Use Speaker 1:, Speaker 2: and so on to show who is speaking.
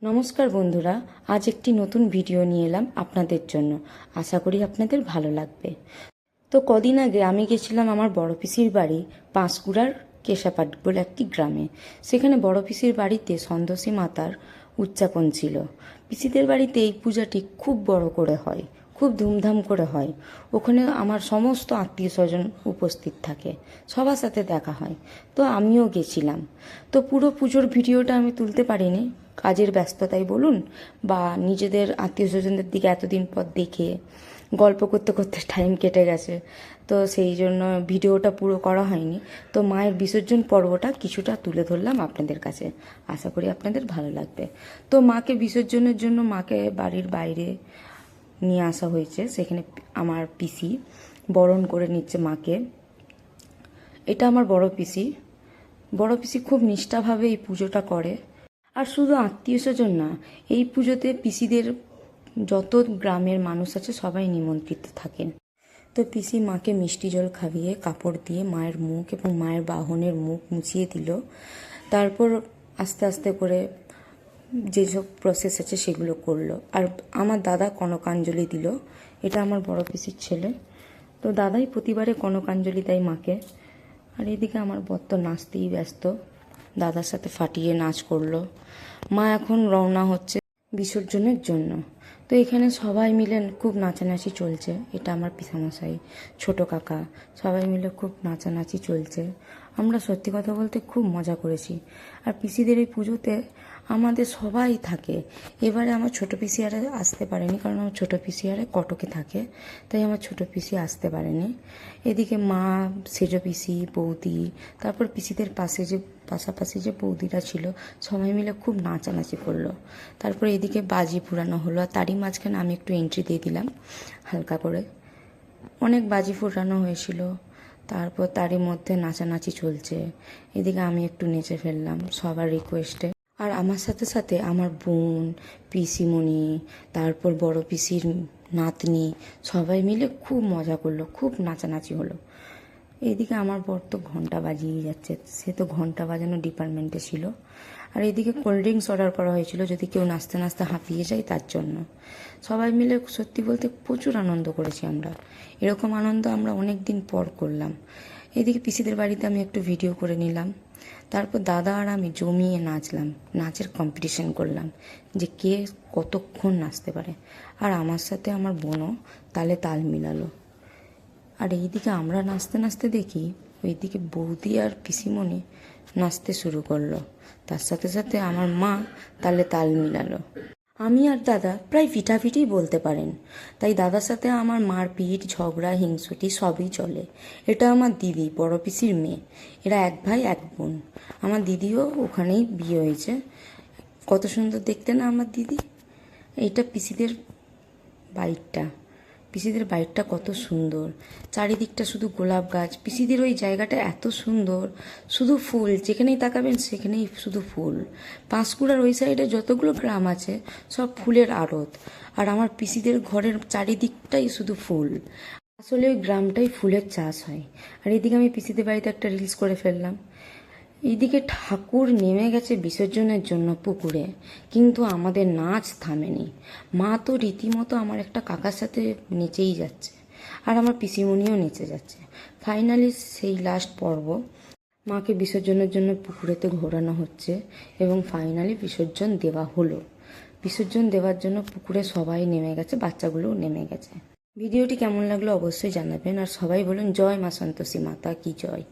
Speaker 1: নমস্কার বন্ধুরা, আজ একটি নতুন ভিডিও নিয়ে এলাম আপনাদের জন্য। আশা করি আপনাদের ভালো লাগবে। তো কদিন আগে আমি গেছিলাম আমার বড় পিসির বাড়ি পাঁশকুড়ার কেশাপাট বলে একটি গ্রামে। সেখানে বড় পিসির বাড়িতে সন্তোষী মাতার উদযাপন ছিল। পিসিদের বাড়িতে এই পূজাটি খুব বড় করে হয়, খুব ধুমধাম করে হয়। ওখানে আমার সমস্ত আত্মীয় স্বজন উপস্থিত থাকে, সবার সাথে দেখা হয়। তো আমিও গেছিলাম। তো পুরো পুজোর ভিডিওটা আমি তুলতে পারিনি, কাজের ব্যস্ততাই বলুন বা নিজেদের আত্মীয় স্বজনদের দিকে এতদিন পর দেখে গল্প করতে করতে টাইম কেটে গেছে, তো সেই জন্য ভিডিওটা পুরো করা হয়নি। তো মায়ের বিসর্জন পর্বটা কিছুটা তুলে ধরলাম আপনাদের কাছে, আশা করি আপনাদের ভালো লাগবে। তো মাকে বিসর্জনের জন্য মাকে বাড়ির বাইরে নিয়ে আসা হয়েছে। সেখানে আমার পিসি বরণ করে নিচ্ছে মাকে। এটা আমার বড় পিসি। বড় পিসি খুব নিষ্ঠাভাবে এই পুজোটা করে। আর শুধু আত্মীয় স্বজন না, এই পুজোতে পিসিদের যত গ্রামের মানুষ আছে সবাই নিমন্ত্রিত থাকেন। তো পিসি মাকে মিষ্টি জল খাইয়ে কাপড় দিয়ে মায়ের মুখ এবং মায়ের বাহনের মুখ মুছিয়ে দিল। তারপর আস্তে আস্তে করে যেসব প্রসেস আছে সেগুলো করলো। আর আমার দাদা কনকাঞ্জলি দিল। এটা আমার বড় পিসির ছেলে। তো দাদাই প্রতিবারে কনকাঞ্জলি দেয় মাকে। আর এদিকে আমার বর তো নাচতেই ব্যস্ত, দাদার সাথে ফাটিয়ে নাচ করলো। মা এখন রওনা হচ্ছে বিসর্জনের জন্য। তো এখানে সবাই মিলে খুব নাচানাচি চলছে। এটা আমার পিসামশাই, ছোট কাকা, সবাই মিলে খুব নাচানাচি চলছে। আমরা সত্যি কথা বলতে খুব মজা করেছি। আর পিসিদের এই পুজোতে আমাদের সবাই থাকে। এবারে আমার ছোট পিসি আরে আসতে পারেনি, কারণ আমার ছোট পিসি আরে কটকে থাকে, তাই আমার ছোট পিসি আসতে পারেনি। এদিকে মা, সেজ পিসি, বৌদি, তারপর পিসিদের পাশাপাশি যে বৌদিরা ছিল সবাই মিলে খুব নাচানাচি করলো। তারপর এদিকে বাজি ফুরানো হলো, আর তারই মাঝখানে আমি একটু এন্ট্রি দিয়ে দিলাম হালকা করে। অনেক বাজি ফুরানো হয়েছিল, তারপর তারই মধ্যে নাচানাচি চলছে। এদিকে আমি একটু নেচে ফেললাম সবার রিকোয়েস্টে। আর আমার সাথে সাথে আমার বোন, পিসিমণি, তারপর বড় পিসির নাতনি সবাই মিলে খুব মজা করলো, খুব নাচানাচি হলো। এইদিকে আমার বর তো ঘন্টা বাজিয়ে যাচ্ছে, সে তো ঘন্টা বাজানো ডিপার্টমেন্টে ছিল। আর এইদিকে কোল্ড ড্রিঙ্কস অর্ডার করা হয়েছিল যদি কেউ নাচতে নাচতে হাঁপিয়ে যায় তার জন্য। সবাই মিলে সত্যি বলতে প্রচুর আনন্দ করেছি আমরা। এরকম আনন্দ আমরা অনেক দিন পর করলাম। এদিকে পিসিদের বাড়িতে আমি একটু ভিডিও করে নিলাম। তারপর দাদা আর আমি জমিয়ে নাচলাম, নাচের কম্পিটিশন করলাম যে কে কতক্ষণ নাচতে পারে। আর আমার সাথে আমার বোনও তালে তাল মিলালো। আর এইদিকে আমরা নাচতে নাচতে দেখি ওইদিকে বৌদি আর পিসিমণি নাচতে শুরু করলো। তার সাথে সাথে আমার মা তালে তাল মিলালো। আমি আর দাদা প্রায় ফিটাফিটি বলতে পারেন, তাই দাদার সাথে আমার মারপিট, ঝগড়া, হিংসুটি সবই চলে। এটা আমার দিদি, বড় পিসির মেয়ে। এরা এক ভাই এক বোন। আমার দিদিও ওখানেই বিয়ে হয়েছে। কত সুন্দর দেখতে না আমার দিদি। এইটা পিসিদের বাড়িটা। পিসিদের বাড়িটা কত সুন্দর, চারিদিকটা শুধু গোলাপ গাছ। পিসিদের ওই জায়গাটা এত সুন্দর, শুধু ফুল, যেখানেই তাকাবেন সেখানেই শুধু ফুল। পাঁশকুড়ার ওই সাইডে যতগুলো গ্রাম আছে সব ফুলের আড়ত, আর আমার পিসিদের ঘরের চারিদিকটাই শুধু ফুল। আসলে ওই গ্রামটাই ফুলের চাষ হয়। আর এদিকে আমি পিসিদের বাড়িতে একটা রিলস করে ফেললাম। এইদিকে ঠাকুর নেমে গেছে বিসর্জনের জন্য পুকুরে, কিন্তু আমাদের নাচ থামেনি। মা তো রীতিমতো আমার একটা কাকার সাথে নেচেই যাচ্ছে, আর আমার পিসিমণিও নেচে যাচ্ছে। ফাইনালি সেই লাস্ট পর্ব, মাকে বিসর্জনের জন্য পুকুরেতে ঘোরানো হচ্ছে এবং ফাইনালি বিসর্জন দেওয়া হলো। বিসর্জন দেওয়ার জন্য পুকুরে সবাই নেমে গেছে, বাচ্চাগুলোও নেমে গেছে। ভিডিওটি কেমন লাগলো অবশ্যই জানাবেন, আর সবাই বলুন জয় মা সন্তোষী মাতা কি জয়।